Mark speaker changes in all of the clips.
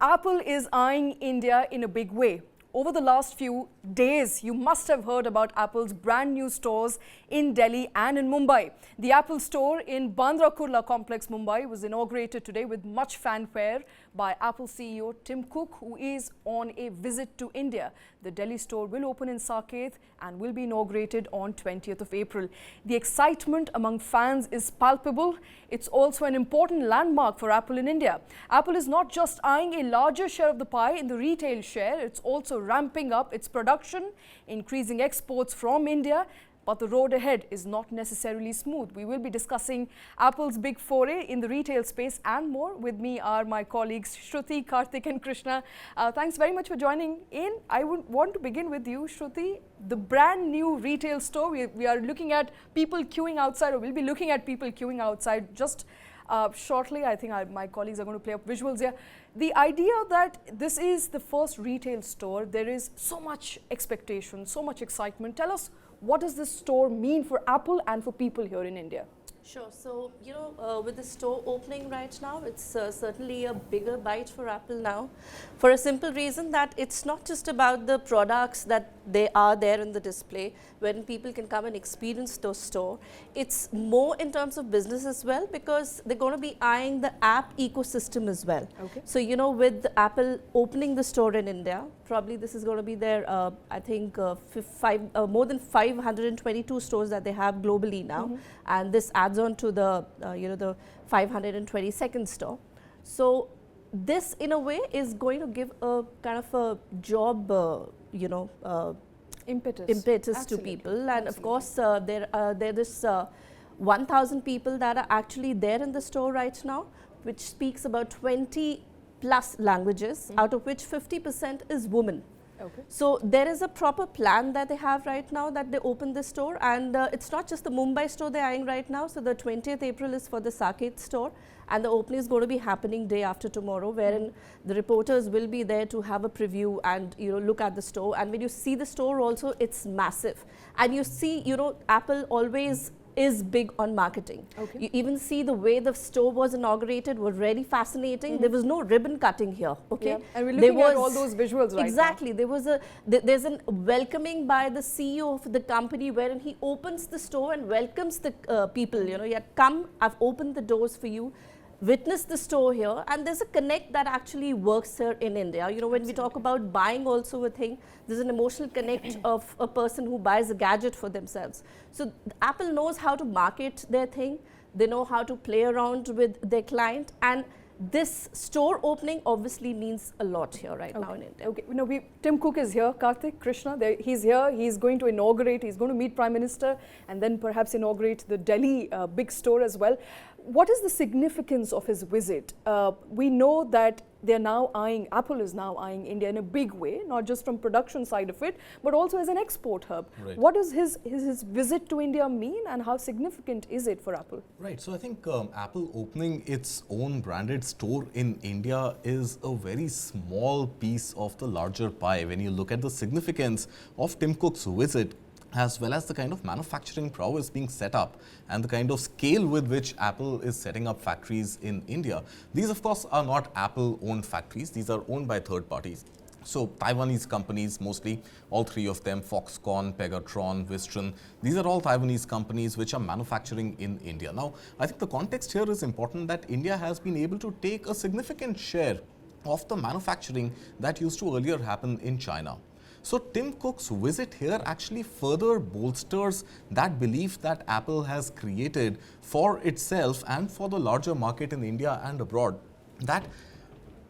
Speaker 1: Apple is eyeing India in a big way. Over the last few days, you must have heard about Apple's brand new stores in Delhi and in Mumbai. The Apple store in Bandra Kurla complex, Mumbai, was inaugurated today with much fanfare by Apple CEO Tim Cook, who is on a visit to India. The Delhi store will open in Saket and will be inaugurated on 20th of April. The excitement among fans is palpable. It's also an important landmark for Apple in India. Apple is not just eyeing a larger share of the pie in the retail share, it's also ramping up its production, increasing exports from India. But the road ahead is not necessarily smooth. We will be discussing Apple's big foray in the retail space and more. With me are my colleagues Shruti, Kartik and Krishna. Thanks very much for joining in. I would want to begin with you, Shruti. The brand new retail store, we are looking at people queuing outside, or we'll be looking at people queuing outside just shortly. I think my colleagues are going to play up visuals here. The idea that this is the first retail store, there is so much expectation, so much excitement. Tell us, what does this store mean for Apple and for people here in India?
Speaker 2: Sure. So, with the store opening right now, it's certainly a bigger bite for Apple now, for a simple reason that it's not just about the products that they are there in the display when people can come and experience the store. It's more in terms of business as well, because they're going to be eyeing the app ecosystem as well.
Speaker 1: Okay.
Speaker 2: So, with Apple opening the store in India, probably this is going to be their, I think, more than 522 stores that they have globally now, and this adds on to the, the 522nd store. So this, in a way, is going to give a kind of a job, impetus
Speaker 1: Absolutely.
Speaker 2: to people. And of course, there is 1,000 people that are actually there in the store right now, which speaks about 20 plus languages, out of which 50% is women.
Speaker 1: Okay.
Speaker 2: So there is a proper plan that they have right now that they open this store, and it's not just the Mumbai store they're eyeing right now. So the 20th April is for the Saket store, and the opening is going to be happening day after tomorrow, wherein the reporters will be there to have a preview and look at the store. And when you see the store also, it's massive, and you see Apple always is big on marketing.
Speaker 1: Okay.
Speaker 2: You even see the way the store was inaugurated was really fascinating. There was no ribbon cutting here. Okay,
Speaker 1: yeah. And we're looking at all those visuals right
Speaker 2: exactly.
Speaker 1: now.
Speaker 2: There was there's a welcoming by the CEO of the company, wherein he opens the store and welcomes the people. Come, I've opened the doors for you. Witness the store here, and there's a connect that actually works here in India. When we talk about buying also a thing, there's an emotional connect of a person who buys a gadget for themselves. So Apple knows how to market their thing, they know how to play around with their client, and this store opening obviously means a lot here now in India.
Speaker 1: Okay, Tim Cook is here, Kartik, Krishna, he's here, he's going to inaugurate, he's going to meet Prime Minister and then perhaps inaugurate the Delhi big store as well. What is the significance of his visit? We know that Apple is now eyeing India in a big way, not just from production side of it, but also as an export hub.
Speaker 3: Right.
Speaker 1: What does his visit to India mean, and how significant is it for Apple?
Speaker 3: Right. So I think Apple opening its own branded store in India is a very small piece of the larger pie when you look at the significance of Tim Cook's visit, as well as the kind of manufacturing prowess being set up and the kind of scale with which Apple is setting up factories in India. These, of course, are not Apple-owned factories. These are owned by third parties. So Taiwanese companies, mostly, all three of them, Foxconn, Pegatron, Wistron, these are all Taiwanese companies which are manufacturing in India. Now, I think the context here is important, that India has been able to take a significant share of the manufacturing that used to earlier happen in China. So Tim Cook's visit here actually further bolsters that belief that Apple has created for itself and for the larger market in India and abroad, that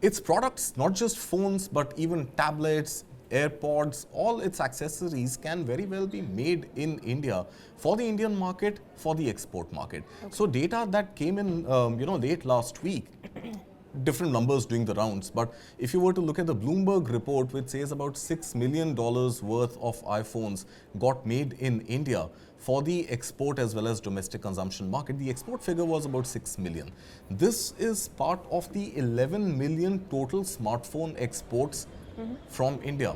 Speaker 3: its products, not just phones, but even tablets, AirPods, all its accessories can very well be made in India for the Indian market, for the export market. Okay. So data that came in, late last week, different numbers doing the rounds, but if you were to look at the Bloomberg report, which says about $6 million worth of iPhones got made in India for the export as well as domestic consumption market, the export figure was about 6 million. This is part of the 11 million total smartphone exports from India.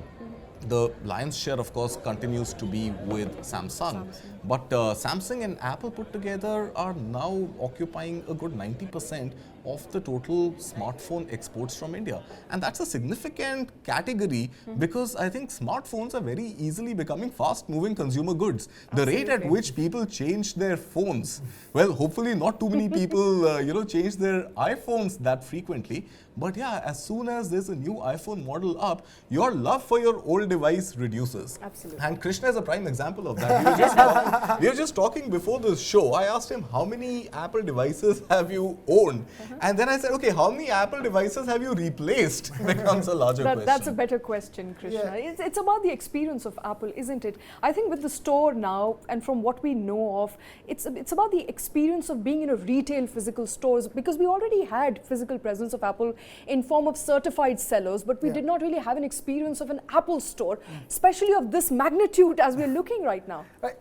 Speaker 3: The lion's share, of course, continues to be with Samsung. But Samsung and Apple put together are now occupying a good 90% of the total smartphone exports from India. And that's a significant category because I think smartphones are very easily becoming fast-moving consumer goods. The rate at which people change their phones, well, hopefully not too many people, change their iPhones that frequently. But yeah, as soon as there's a new iPhone model up, your love for your old device reduces.
Speaker 1: Absolutely.
Speaker 3: And Krishna is a prime example of that. We were just talking before the show. I asked him, how many Apple devices have you owned? And then I said, okay, how many Apple devices have you replaced? Becomes a larger question.
Speaker 1: That's a better question, Krishna.
Speaker 4: Yeah.
Speaker 1: It's about the experience of Apple, isn't it? I think with the store now, and from what we know of, it's about the experience of being in a retail physical stores, because we already had physical presence of Apple in form of certified sellers, but we did not really have an experience of an Apple store, especially of this magnitude as we're looking right now.
Speaker 4: Right.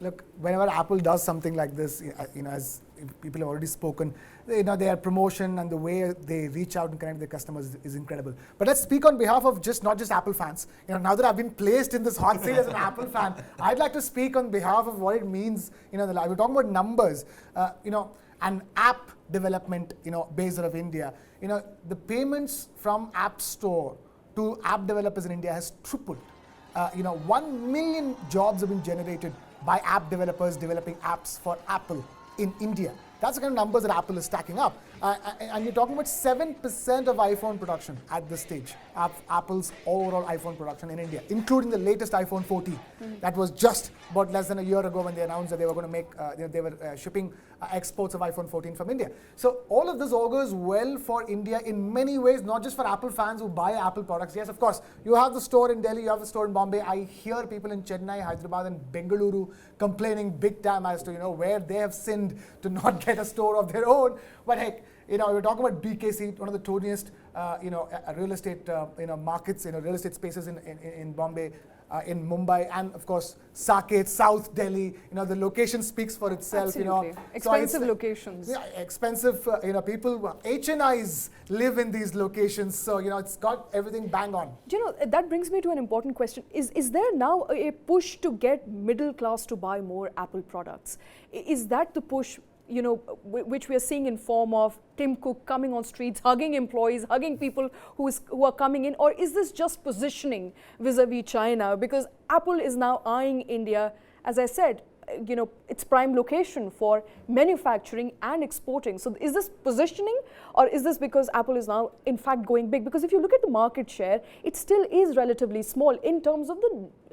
Speaker 4: Look, whenever Apple does something like this, as people have already spoken, their promotion and the way they reach out and connect with their customers is incredible. But let's speak on behalf of not just Apple fans. Now that I've been placed in this hot seat as an Apple fan, I'd like to speak on behalf of what it means. We're talking about numbers. An app development, based out of India. The payments from App Store to app developers in India has tripled. 1 million jobs have been generated by app developers developing apps for Apple in India. That's the kind of numbers that Apple is stacking up. And you're talking about 7% of iPhone production at this stage, Apple's overall iPhone production in India, including the latest iPhone 14. That was just about less than a year ago when they announced that they were going to make, they were shipping exports of iPhone 14 from India. So all of this augurs well for India in many ways, not just for Apple fans who buy Apple products. Yes, of course, you have the store in Delhi, you have the store in Bombay. I hear people in Chennai, Hyderabad and Bengaluru complaining big time as to, where they have sinned to not get a store of their own. But heck, we're talking about BKC, one of the toniest, real estate, markets, real estate spaces in Bombay, in Mumbai, and of course, Saket, South Delhi. The location speaks for itself.
Speaker 1: Absolutely. Expensive locations.
Speaker 4: Yeah, expensive. People, HNIs live in these locations, so it's got everything bang on.
Speaker 1: That brings me to an important question. Is there now a push to get middle class to buy more Apple products? Is that the push? Which we are seeing in form of Tim Cook coming on streets, hugging employees, hugging people who are coming in, or is this just positioning vis-a-vis China? Because Apple is now eyeing India, as I said, its prime location for manufacturing and exporting. So is this positioning, or is this because Apple is now in fact going big? Because if you look at the market share, it still is relatively small in terms of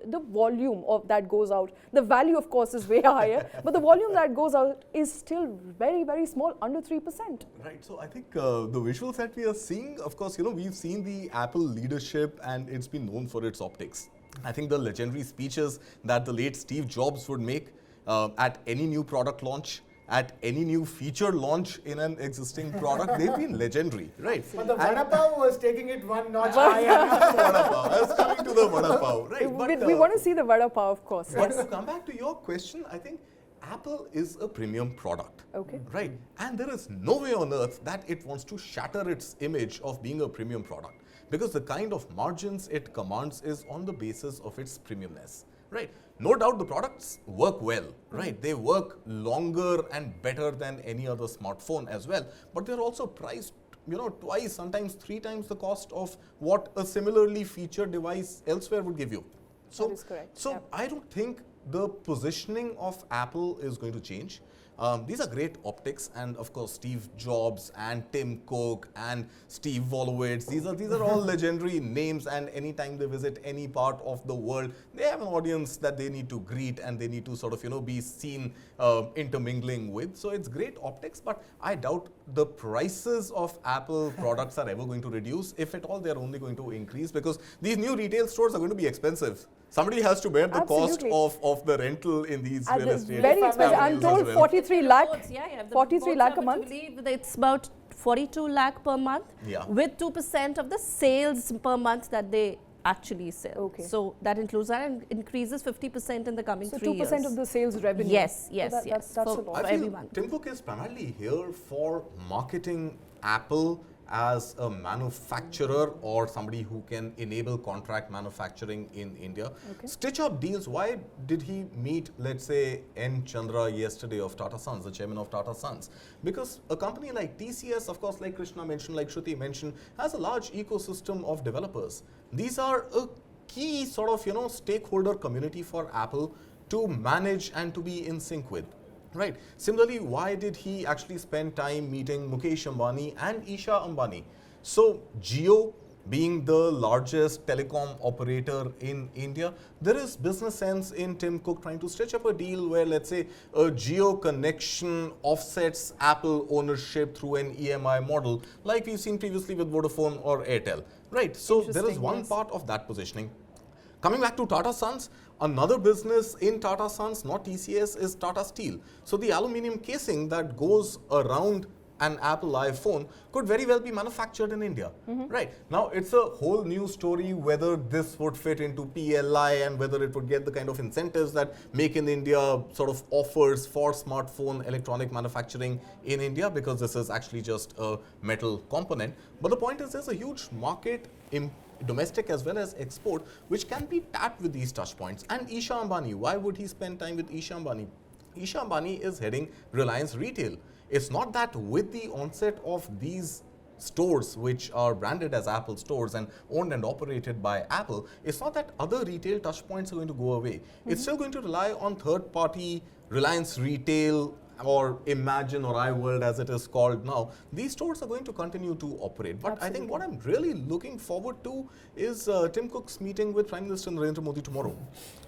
Speaker 1: the volume of that goes out. The value, of course, is way higher, but the volume that goes out is still very, very small, under 3%.
Speaker 3: Right. So I think the visuals that we are seeing, of course, we've seen the Apple leadership and it's been known for its optics. I think the legendary speeches that the late Steve Jobs would make at any new product launch, at any new feature launch in an existing product, they've been legendary, right?
Speaker 4: But the Vada Pav was taking it one notch higher.
Speaker 3: I was coming to the Vada Pav, right?
Speaker 1: But we want to see the Vada Pav, of course.
Speaker 3: But to come back to your question, I think Apple is a premium product, right? And there is no way on earth that it wants to shatter its image of being a premium product, because the kind of margins it commands is on the basis of its premiumness, right? No doubt the products work well, right? They work longer and better than any other smartphone as well, but they're also priced twice, sometimes 3 times the cost of what a similarly featured device elsewhere would give you. So,
Speaker 1: that is correct.
Speaker 3: So I don't think the positioning of Apple is going to change. These are great optics, and of course Steve Jobs and Tim Cook and Steve Wolowitz, these are all legendary names, and anytime they visit any part of the world, they have an audience that they need to greet and they need to sort of be seen intermingling with. So it's great optics, but I doubt the prices of Apple products are ever going to reduce. If at all, they're only going to increase, because these new retail stores are going to be expensive. Somebody has to bear the cost of the rental in these real estate.
Speaker 1: Very expensive. I'm told 43 lakh. 43 lakh a month.
Speaker 2: I believe it's about 42 lakh per month, with 2% of the sales per month that they actually sell. Okay. So that includes that, and increases 50% in the coming 3 years.
Speaker 1: So 2% of the sales revenue.
Speaker 2: Yes.
Speaker 1: That's a lot.
Speaker 3: I feel Tim Cook is primarily here for marketing Apple as a manufacturer or somebody who can enable contract manufacturing in India. Stitch up deals. Why did he meet, let's say, N. Chandra yesterday of Tata Sons, the chairman of Tata Sons? Because a company like TCS, of course, like Krishna mentioned, like Shruti mentioned, has a large ecosystem of developers. These are a key sort of, stakeholder community for Apple to manage and to be in sync with. Right. Similarly, why did he actually spend time meeting Mukesh Ambani and Isha Ambani? So, Jio being the largest telecom operator in India, there is business sense in Tim Cook trying to stitch up a deal where, let's say, a Jio connection offsets Apple ownership through an EMI model, like we've seen previously with Vodafone or Airtel. Right. So, there is one part of that positioning. Coming back to Tata Sons, another business in Tata Sons, not TCS, is Tata Steel. So the aluminium casing that goes around an Apple iPhone could very well be manufactured in India. Right. Now, it's a whole new story whether this would fit into PLI and whether it would get the kind of incentives that Make in India sort of offers for smartphone electronic manufacturing in India, because this is actually just a metal component. But the point is, there's a huge market in domestic as well as export, which can be tapped with these touch points. And Isha Ambani, why would he spend time with Isha Ambani? Isha Ambani is heading Reliance Retail. It's not that with the onset of these stores, which are branded as Apple stores and owned and operated by Apple, it's not that other retail touch points are going to go away. It's still going to rely on third-party Reliance Retail or Imagine or iWorld as it is called now. These stores are going to continue to operate. But I think what I'm really looking forward to is Tim Cook's meeting with Prime Minister Narendra Modi tomorrow.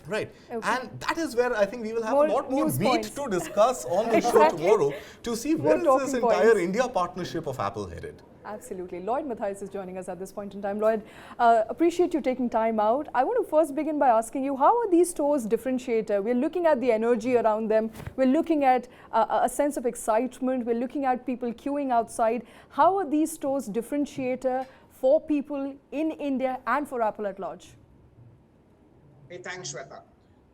Speaker 3: Right. And that is where I think we will have a lot more meat to discuss on the show tomorrow to see where is this entire India partnership of Apple headed.
Speaker 1: Absolutely. Lloyd Mathias is joining us at this point in time. Lloyd, appreciate you taking time out. I want to first begin by asking you, how are these stores differentiated? We're looking at the energy around them. We're looking at a sense of excitement. We're looking at people queuing outside. How are these stores differentiator for people in India and for Apple at large?
Speaker 5: Hey, thanks, Shweta.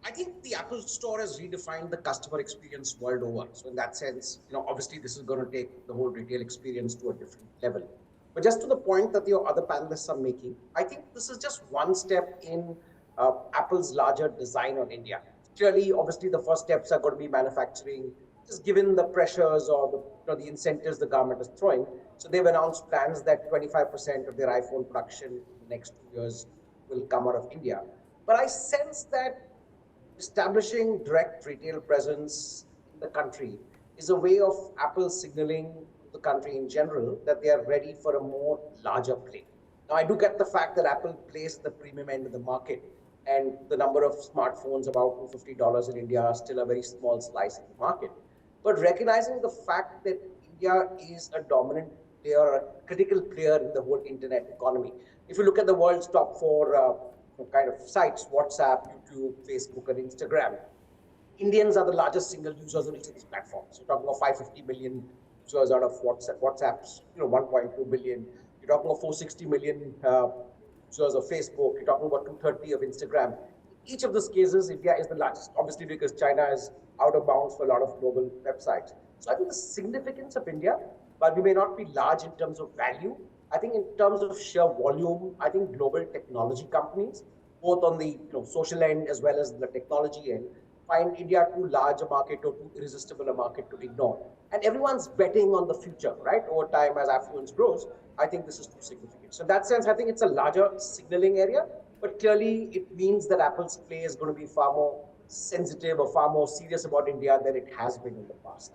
Speaker 5: I think the Apple Store has redefined the customer experience world over. So in that sense, obviously this is going to take the whole retail experience to a different level. But just to the point that your other panelists are making, I think this is just one step in Apple's larger design on India. Clearly, obviously the first steps are going to be manufacturing, just given the pressures or the incentives the government is throwing. So they've announced plans that 25% of their iPhone production in the next 2 years will come out of India. But I sense that establishing direct retail presence in the country is a way of Apple signaling the country in general that they are ready for a more larger play. Now, I do get the fact that Apple plays the premium end of the market, and the number of smartphones about $250 in India are still a very small slice of the market. But recognizing the fact that India is a dominant player, a critical player in the whole internet economy. If you look at the world's top four kind of sites, WhatsApp, YouTube, Facebook, and Instagram, Indians are the largest single users of each of these platforms. You're talking about 550 million users out of WhatsApp's 1.2 billion. You're talking about 460 million users of Facebook. You're talking about 230 of Instagram. Each of those cases, India is the largest, obviously because China is out of bounds for a lot of global websites. So I think the significance of India, while we may not be large in terms of value, I think in terms of sheer volume, I think global technology companies, both on the social end as well as the technology end, find India too large a market or too irresistible a market to ignore. And everyone's betting on the future, right? Over time, as affluence grows, I think this is too significant. So in that sense, I think it's a larger signaling area, but clearly it means that Apple's play is going to be far more sensitive or far more serious about India than it has been in the past.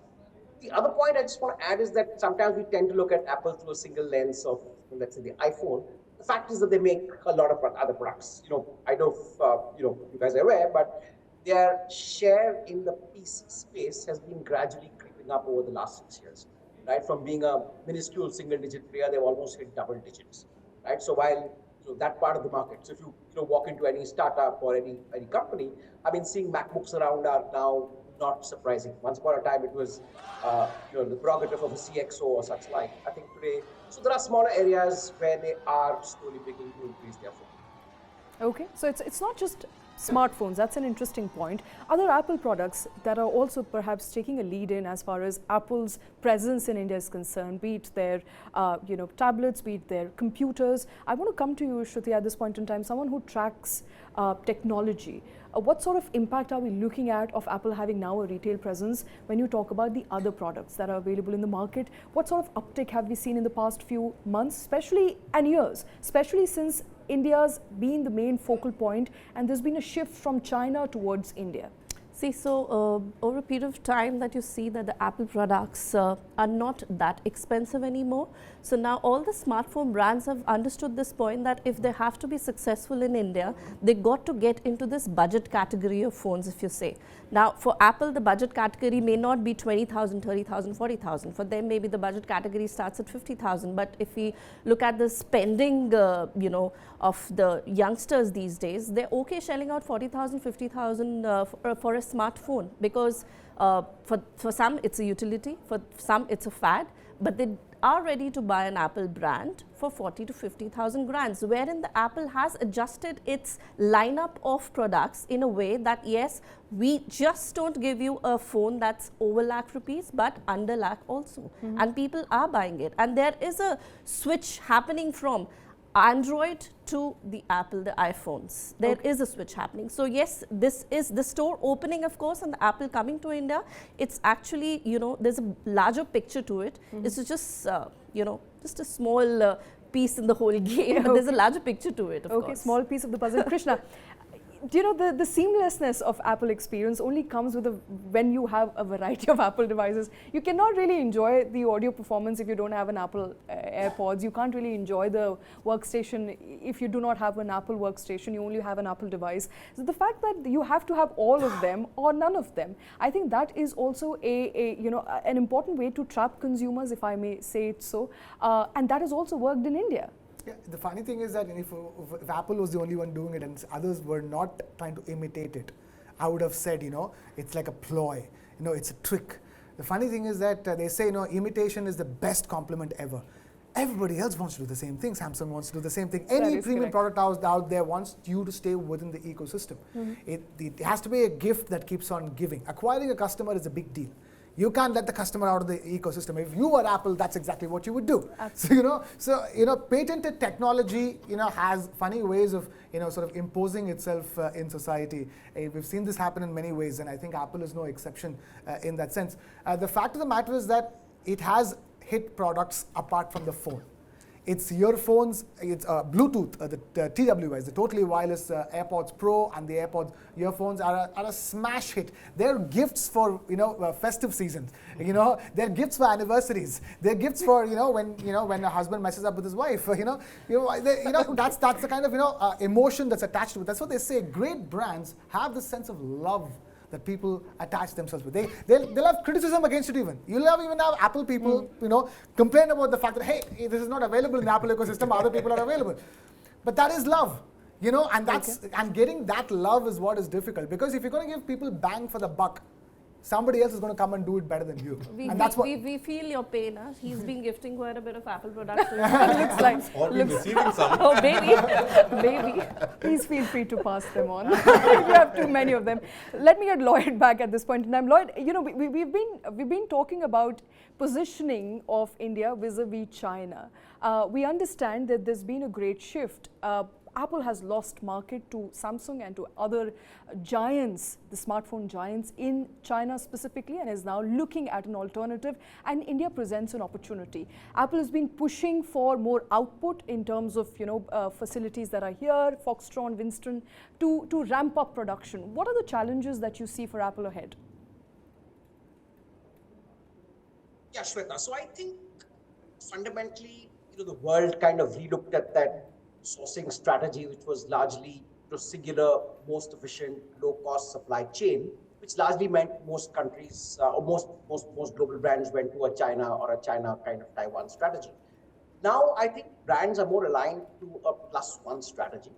Speaker 5: The other point I just want to add is that sometimes we tend to look at Apple through a single lens of, let's say, the iPhone. The fact is that they make a lot of other products. I know if, you guys are aware, but their share in the PC space has been gradually creeping up over the last 6 years, right? From being a minuscule single-digit player, they've almost hit double digits, right? So while that part of the market, so if you walk into any startup or any company, I mean, seeing MacBooks around are now not surprising. Once upon a time, it was the prerogative of a CXO or such like. I think today, so there are smaller areas where they are slowly beginning to increase their focus.
Speaker 1: Okay, so it's not just smartphones, that's an interesting point. Other Apple products that are also perhaps taking a lead in as far as Apple's presence in India is concerned, be it their tablets, be it their computers. I want to come to you, Shruti, at this point in time, someone who tracks technology. What sort of impact are we looking at of Apple having now a retail presence when you talk about the other products that are available in the market? What sort of uptick have we seen in the past few months, especially and years, especially since India's been the main focal point and there's been a shift from China towards India?
Speaker 2: See, so over a period of time that you see that the Apple products are not that expensive anymore. So now all the smartphone brands have understood this point that if they have to be successful in India, they got to get into this budget category of phones, if you say. Now for Apple, the budget category may not be 20,000, 30,000, 40,000. For them, maybe the budget category starts at 50,000. But if we look at the spending, of the youngsters these days, they're okay shelling out 40,000, 50,000 for a smartphone, because for some it's a utility, for some it's a fad, but they are ready to buy an Apple brand for 40 to 50,000 rands, wherein the Apple has adjusted its lineup of products in a way that yes, we just don't give you a phone that's over lakh rupees, but under lakh also, and people are buying it, and there is a switch happening from Android to the Apple, the iPhones. There is a switch happening. So yes, this is the store opening, of course, and the Apple coming to India. It's actually, there's a larger picture to it. It's just, just a small piece in the whole game. But there's a larger picture to it, of course.
Speaker 1: Okay, small piece of the puzzle. Krishna, the seamlessness of Apple experience only comes with when you have a variety of Apple devices. You cannot really enjoy the audio performance if you don't have an Apple AirPods. You can't really enjoy the workstation if you do not have an Apple workstation. You only have an Apple device. So the fact that you have to have all of them or none of them, I think that is also an important way to trap consumers, if I may say it so, and that has also worked in India.
Speaker 4: Yeah, the funny thing is that if Apple was the only one doing it and others were not trying to imitate it, I would have said, it's like a ploy, it's a trick. The funny thing is that they say, imitation is the best compliment ever. Everybody else wants to do the same thing. Samsung wants to do the same thing. Any premium product out there wants you to stay within the ecosystem. It has to be a gift that keeps on giving. Acquiring a customer is a big deal. You can't let the customer out of the ecosystem. If you were Apple, that's exactly what you would do. Absolutely. So patented technology, has funny ways of, sort of imposing itself in society. We've seen this happen in many ways, and I think Apple is no exception in that sense. The fact of the matter is that it has hit products apart from the phone. It's earphones, it's Bluetooth, the TWS, the totally wireless AirPods Pro and the AirPods earphones are a smash hit. They're gifts for festive seasons. They're gifts for anniversaries. They're gifts for when a husband messes up with his wife. That's the kind of emotion that's attached to it. That's what they say. Great brands have this sense of love that people attach themselves with. They'll have criticism against it even. You'll even have Apple people, complain about the fact that, hey, this is not available in the Apple ecosystem, other people are available. But that is love, and getting that love is what is difficult. Because if you're going to give people bang for the buck, somebody else is going to come and do it better than you.
Speaker 2: We feel your pain. He's been gifting quite a bit of Apple products.
Speaker 1: Looks like.
Speaker 3: Or been receiving some.
Speaker 2: Oh, maybe.
Speaker 1: Maybe. Please feel free to pass them on. If you have too many of them. Let me get Lloyd back at this point in time. Lloyd, we've been talking about positioning of India vis-a-vis China. We understand that there's been a great shift. Apple has lost market to Samsung and to other giants, the smartphone giants in China specifically, and is now looking at an alternative, and India presents an opportunity. Apple has been pushing for more output in terms of facilities that are here, Foxtron, Winston, to ramp up production. What are the challenges that you see for Apple ahead?
Speaker 5: Yeah, Shweta. So I think fundamentally, the world kind of relooked at that sourcing strategy, which was largely singular, most efficient, low-cost supply chain, which largely meant most countries or most global brands went to a China or a China kind of Taiwan strategy. Now, I think brands are more aligned to a +1 strategy.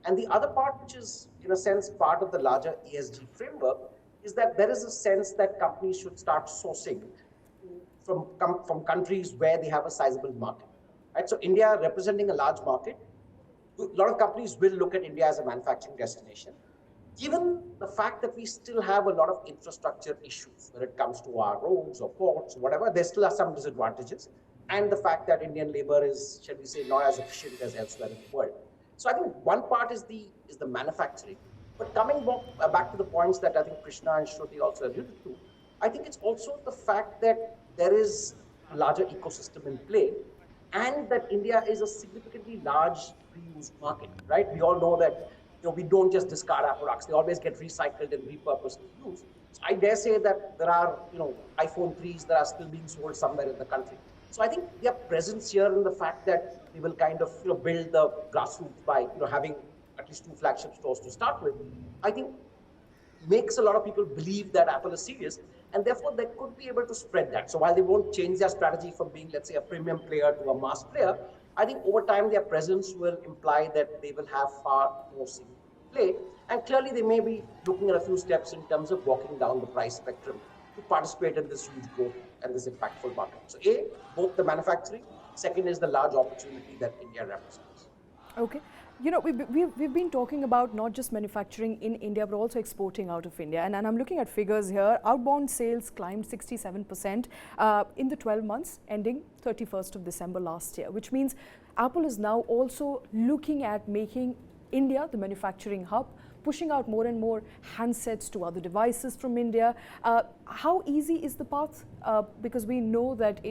Speaker 5: And the other part, which is in a sense part of the larger ESG framework, is that there is a sense that companies should start sourcing from countries where they have a sizable market. Right? So India representing a large market, a lot of companies will look at India as a manufacturing destination. given the fact that we still have a lot of infrastructure issues when it comes to our roads or ports, or whatever, there still are some disadvantages. And the fact that Indian labor is, shall we say, not as efficient as elsewhere in the world. So I think one part is the manufacturing. But coming back to the points that I think Krishna and Shruti also alluded to, I think it's also the fact that there is a larger ecosystem in play, and that India is a significantly large reused market, right? We all know that we don't just discard our products; they always get recycled and repurposed and used. So I dare say that there are iPhone 3s that are still being sold somewhere in the country. So I think their presence here in the fact that they will kind of build the grassroots by having at least 2 flagship stores to start with, I think makes a lot of people believe that Apple is serious, and therefore they could be able to spread that. So while they won't change their strategy from being, let's say, a premium player to a mass player, I think over time their presence will imply that they will have far more significant play. And clearly they may be looking at a few steps in terms of walking down the price spectrum to participate in this huge growth and this impactful market. So A, both the manufacturing, second is the large opportunity that India represents.
Speaker 1: Okay. We've been talking about not just manufacturing in India, but also exporting out of India. And I'm looking at figures here. Outbound sales climbed 67% in the 12 months ending 31st of December last year, which means Apple is now also looking at making India the manufacturing hub, pushing out more and more handsets to other devices from India. How easy is the path? Because we know that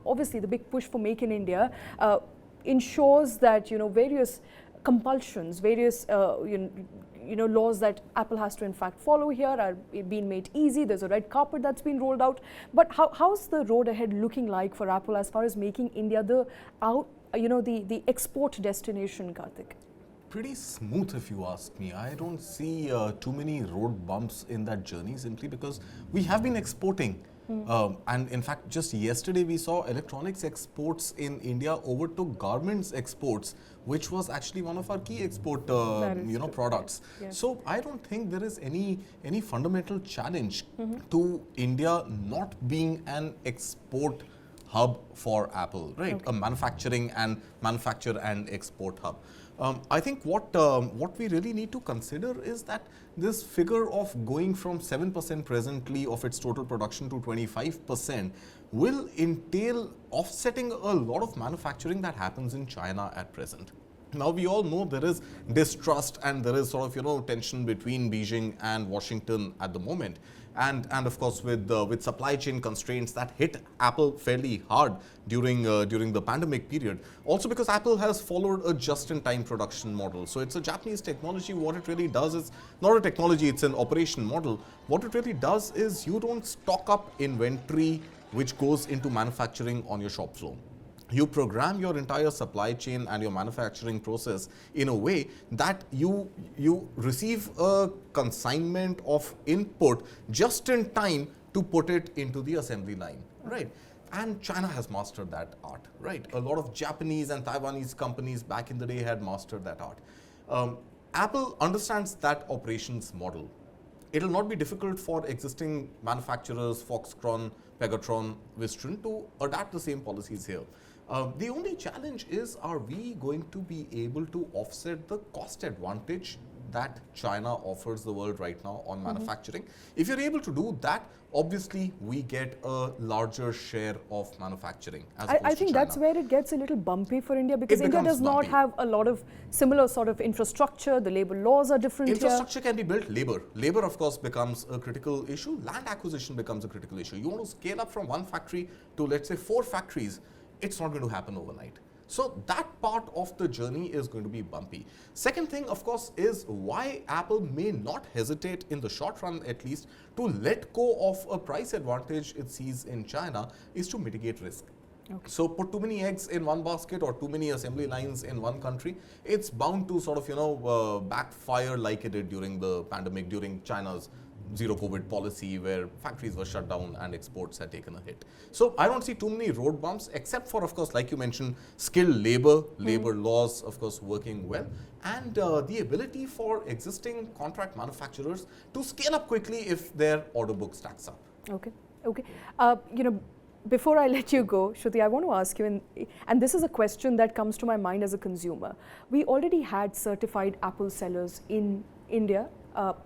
Speaker 1: obviously the big push for Make in India ensures that various compulsions, various laws that Apple has to in fact follow here are being made easy. There's a red carpet that's been rolled out. But how's the road ahead looking like for Apple as far as making India the export destination, Kartik?
Speaker 3: Pretty smooth, if you ask me. I don't see too many road bumps in that journey, simply because we have been exporting. And in fact, just yesterday we saw electronics exports in India overtook garments exports, which was actually one of our key export products. Yes. So I don't think there is any fundamental challenge to India not being an export hub for Apple, right? Okay. A manufacture and export hub. I think what we really need to consider is that this figure of going from 7% presently of its total production to 25% will entail offsetting a lot of manufacturing that happens in China at present. Now we all know there is distrust and there is sort of tension between Beijing and Washington at the moment. And of course with supply chain constraints that hit Apple fairly hard during the pandemic period. Also because Apple has followed a just-in-time production model. So it's a Japanese technology. What it really does is not a technology, it's an operation model. What it really does is you don't stock up inventory which goes into manufacturing on your shop floor. You program your entire supply chain and your manufacturing process in a way that you receive a consignment of input just in time to put it into the assembly line, right? And China has mastered that art, right? A lot of Japanese and Taiwanese companies back in the day had mastered that art. Apple understands that operations model. It will not be difficult for existing manufacturers, Foxconn, Pegatron, Wistron, to adapt the same policies here. The only challenge is, are we going to be able to offset the cost advantage that China offers the world right now on manufacturing? If you're able to do that, obviously we get a larger share of manufacturing as opposed
Speaker 1: I think
Speaker 3: to China.
Speaker 1: That's where it gets a little bumpy for India, because India does not have a lot of similar sort of infrastructure. The labor laws are different
Speaker 3: Infrastructure can be built. Labor of course becomes a critical issue. Land acquisition becomes a critical issue. You want to scale up from one factory to, let's say, 4 factories. It's not going to happen overnight. So that part of the journey is going to be bumpy. Second thing, of course, is why Apple may not hesitate in the short run, at least, to let go of a price advantage it sees in China is to mitigate risk. Okay. So put too many eggs in one basket or too many assembly lines in one country, it's bound to sort of, backfire like it did during the pandemic, during China's zero COVID policy, where factories were shut down and exports had taken a hit. So I don't see too many road bumps, except for, of course, like you mentioned, skilled labor laws, of course, working well, and the ability for existing contract manufacturers to scale up quickly if their order book stacks up.
Speaker 1: Okay. Before I let you go, Shruti, I want to ask you, and this is a question that comes to my mind as a consumer. We already had certified Apple sellers in India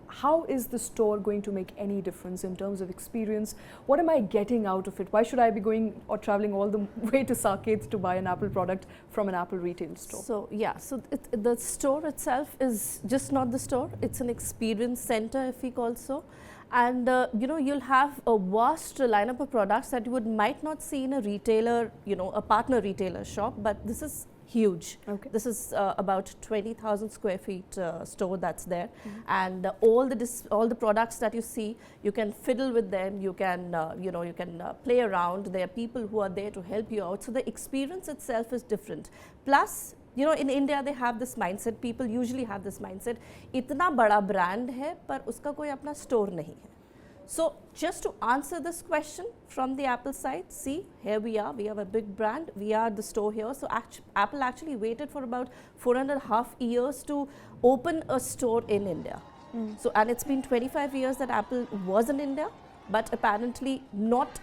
Speaker 1: how is the store going to make any difference in terms of experience? What am I getting out of it? Why should I be going or traveling all the way to Saket to buy an Apple product from an Apple retail store?
Speaker 2: So yeah, so the store itself is just not the store, it's an experience center, if we call so. And you know, you'll have a vast lineup of products that you might not see in a retailer, you know, a partner retailer shop, but this is huge.
Speaker 1: Okay.
Speaker 2: This is about 20,000 square feet store that's there, and all the products that you see, you can fiddle with them. You can you know, you can play around. There are people who are there to help you out. So the experience itself is different. Plus, you know, in India they have this mindset. People usually have this mindset. इतना बड़ा brand है, पर उसका कोई अपना store नहीं है. So just to answer this question from the Apple side, see, here we are, we have a big brand, we are the store here. So Apple actually waited for about 4.5 years to open a store in India. So, and it's been 25 years that Apple was in India, but apparently not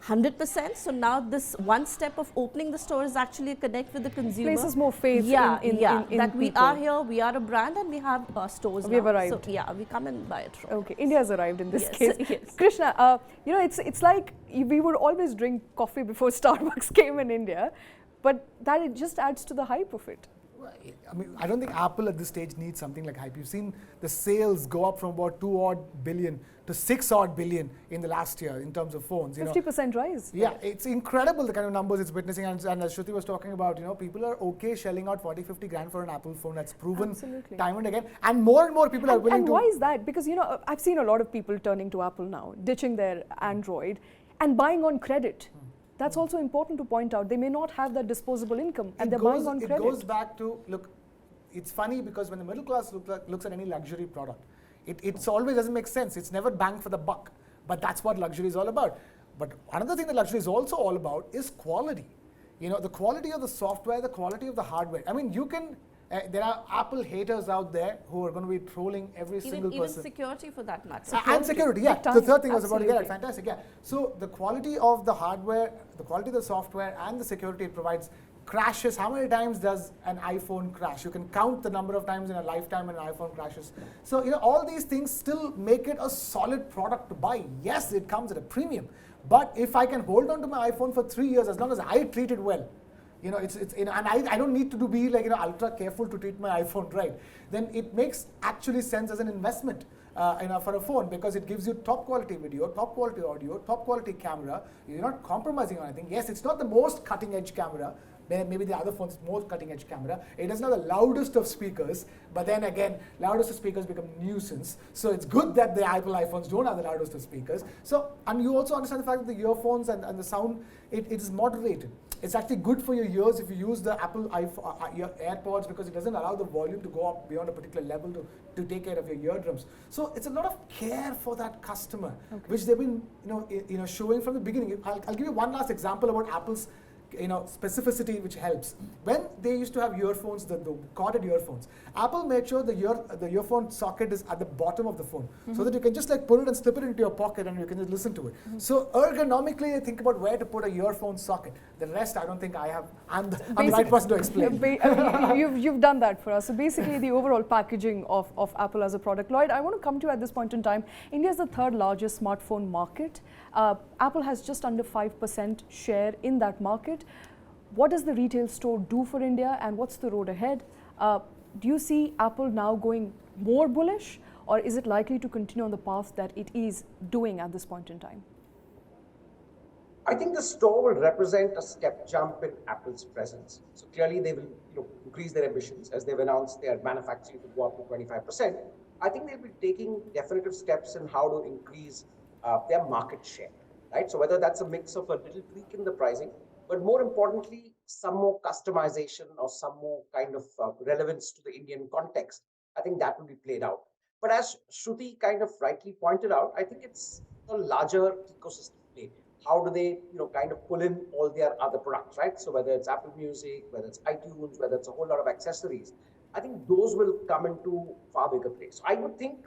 Speaker 2: 100%. So now this one step of opening the store is actually a connect with the consumer.
Speaker 1: Places more faith in
Speaker 2: that we
Speaker 1: people.
Speaker 2: are here, we are a brand, and we have stores.
Speaker 1: We have
Speaker 2: now.
Speaker 1: arrived.
Speaker 2: So yeah, we come and buy it from.
Speaker 1: Okay, India has arrived in this
Speaker 2: Yes,
Speaker 1: case.
Speaker 2: yes.
Speaker 1: Krishna, you know, it's like we would always drink coffee before Starbucks came in India, but that it just adds to the hype of it.
Speaker 4: I mean, I don't think Apple at this stage needs something like hype. You've seen the sales go up from about 2 odd billion to 6 odd billion in the last year in terms of phones.
Speaker 1: 50% rise.
Speaker 4: Yeah, it's incredible the kind of numbers it's witnessing. And as Shruti was talking about, you know, people are okay shelling out 40, 50 grand for an Apple phone. That's proven
Speaker 1: Absolutely.
Speaker 4: time and again. And more people are willing
Speaker 1: and
Speaker 4: to.
Speaker 1: why is that? Because, you know, I've seen a lot of people turning to Apple now, ditching their Android and buying on credit. That's also important to point out. They may not have that disposable income and they're buying on credit.
Speaker 4: It goes back to, look, it's funny because when the middle class looks at any luxury product, it always doesn't make sense. It's never bang for the buck. But that's what luxury is all about. But another thing that luxury is also all about is quality. You know, the quality of the software, the quality of the hardware. I mean, you can, there are Apple haters out there who are going to be trolling every single person.
Speaker 2: Even security for that matter.
Speaker 4: And security, yeah. The third thing I was about to get at, fantastic, yeah. So the quality of the hardware, the quality of the software and the security it provides crashes. How many times does an iPhone crash? You can count the number of times in a lifetime an iPhone crashes. So, you know, all these things still make it a solid product to buy. Yes, it comes at a premium. But if I can hold on to my iPhone for 3 years, as long as I treat it well, you know, and I don't need to be like, you know, ultra careful to treat my iPhone right, then it makes actually sense as an investment. You know, for a phone, because it gives you top quality video, top quality audio, top quality camera. You're not compromising on anything. Yes, it's not the most cutting edge camera. Maybe the other phone's more cutting edge camera. It doesn't have the loudest of speakers, but then again, loudest of speakers become nuisance. So it's good that the Apple iPhones don't have the loudest of speakers. So, and you also understand the fact that the earphones and the sound, it is moderated. It's actually good for your ears if you use the Apple your AirPods, because it doesn't allow the volume to go up beyond a particular level to take care of your eardrums. So it's a lot of care for that customer, which they've been you know showing from the beginning. I'll give you one last example about Apple's specificity, which helps. When they used to have earphones, the corded earphones, Apple made sure the earphone socket is at the bottom of the phone, so that you can just like pull it and slip it into your pocket and you can just listen to it. So ergonomically, I think about where to put a earphone socket. The rest, I don't think I have. I'm the right person to explain.
Speaker 1: You've done that for us. So basically, the overall packaging of Apple as a product. Lloyd, I want to come to you at this point in time. India is the third largest smartphone market. Apple has just under 5% share in that market. What does the retail store do for India, and what's the road ahead? Do you see Apple now going more bullish, or is it likely to continue on the path that it is doing at this point in time?
Speaker 5: I think the store will represent a step jump in Apple's presence. So clearly they will increase their ambitions, as they've announced their manufacturing to go up to 25%. I think they'll be taking definitive steps in how to increase their market share, right? So whether that's a mix of a little tweak in the pricing, but more importantly, some more customization or some more kind of relevance to the Indian context, I think that will be played out. But as Shruti kind of rightly pointed out, I think it's a larger ecosystem play. How do they, kind of pull in all their other products, right? So whether it's Apple Music, whether it's iTunes, whether it's a whole lot of accessories, I think those will come into far bigger place. So I would think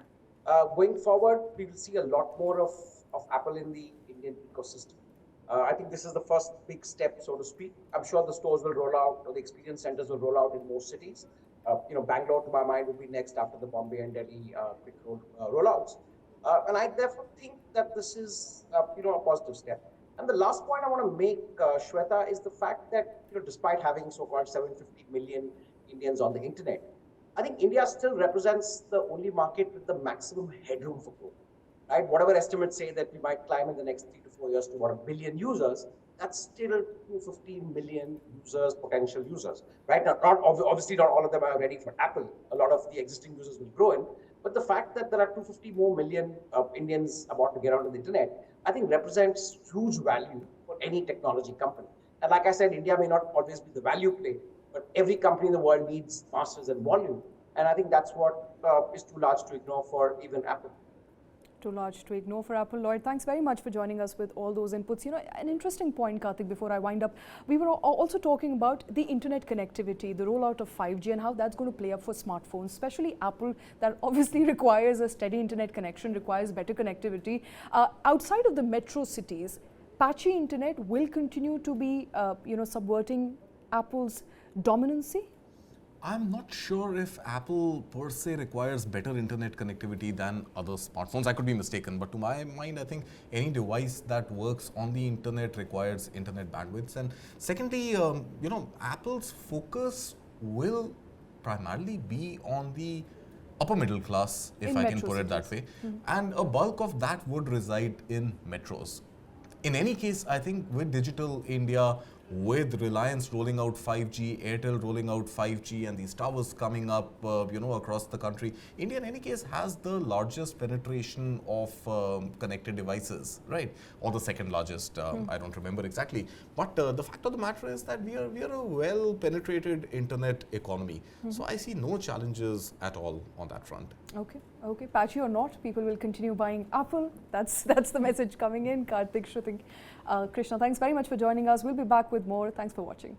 Speaker 5: going forward, we will see a lot more of Apple in the Indian ecosystem. I think this is the first big step, so to speak. I'm sure the stores will roll out, or the experience centers will roll out in most cities. Bangalore, to my mind, would be next after the Bombay and Delhi quick rollouts. And I therefore think that this is, a positive step. And the last point I want to make, Shweta, is the fact that, despite having so-called 750 million Indians on the internet, I think India still represents the only market with the maximum headroom for growth. Right? Whatever estimates say that we might climb in the next 3 to 4 years to about 1 billion users, that's still 215 million users, potential users. Right? Now, obviously, not all of them are ready for Apple. A lot of the existing users will grow in. But the fact that there are 250 more million Indians about to get onto the internet, I think represents huge value for any technology company. And like I said, India may not always be the value play, but every company in the world needs masses and volume. And I think that's what is too large to ignore for even Apple.
Speaker 1: Too large to ignore for Apple. Lloyd, thanks very much for joining us with all those inputs. An interesting point, Kartik, before I wind up. We were also talking about the internet connectivity, the rollout of 5G and how that's going to play up for smartphones, especially Apple, that obviously requires a steady internet connection, requires better connectivity. Outside of the metro cities, patchy internet will continue to be, subverting Apple's dominancy?
Speaker 3: I'm not sure if Apple per se requires better internet connectivity than other smartphones. I could be mistaken, but to my mind, I think any device that works on the internet requires internet bandwidths. And secondly, Apple's focus will primarily be on the upper middle class, if I can put it that way. And a bulk of that would reside in metros. In any case, I think with Digital India, with Reliance rolling out 5G, Airtel rolling out 5G, and these towers coming up, across the country, India in any case has the largest penetration of connected devices, right? Or the second largest, I don't remember exactly. But the fact of the matter is that we are a well-penetrated internet economy. So I see no challenges at all on that front.
Speaker 1: Okay. Patchy or not, people will continue buying Apple. That's the message coming in. Kartik, Shruti, Krishna, thanks very much for joining us. We'll be back with more. Thanks for watching.